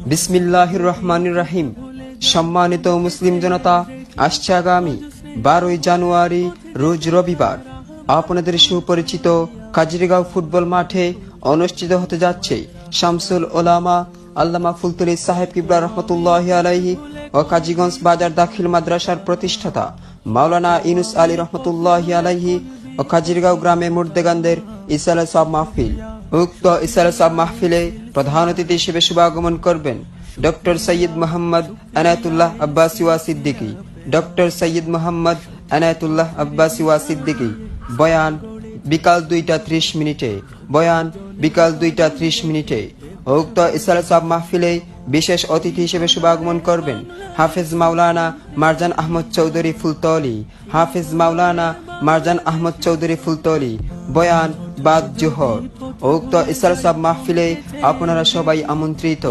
বিসমিল্লাহির রহমানির রহিম। সম্মানিত মুসলিম জনতা, আসছে আগামী 12 জানুয়ারি রোজ রবিবার আপনাদের সুপরিচিত কাজিরগাঁও ফুটবল মাঠে অনুষ্ঠিত হতে যাচ্ছে শামসুল ওলামা আল্লামা ফুলতলি সাহেব কিবলা রহমতুল্লাহি আলাইহি ও কাজীগঞ্জ বাজার দাখিল মাদ্রাসার প্রতিষ্ঠাতা মাওলানা ইউনুস আলী রহমতুল্লাহি আলাইহি ও কাজিরগাঁও গ্রামে মুর্দেগানদের ইসালে সব মাহফিল। উক্ত ইসালে সব মাহফিলে প্রধান অতিথি হিসেবে শুভাগমন করবেন ডক্টর সৈয়দ মোহাম্মদ আনায়াতুল্লাহ আব্বাসী ওয়া সিদ্দিকী। ডক্টর সৈয়দ মোহাম্মদ আনায়াতুল্লাহ আব্বাসী ওয়া সিদ্দিকী। বয়ান বিকাল 2টা 30 মিনিটে। বয়ান বিকাল 2টা 30 মিনিটে। উক্ত ইসালে সব মাহফিলে বিশেষ অতিথি হিসেবে শুভাগমন করবেন হাফেজ মাওলানা মারজান আহমদ চৌধুরী ফুলতলি। হাফেজ মাওলানা মারজান আহমদ চৌধুরী ফুলতলি। বয়ান বাদ জোহর। উক্ত ইসালে সব মাহফিলে আপনারা সবাই আমন্ত্রিত।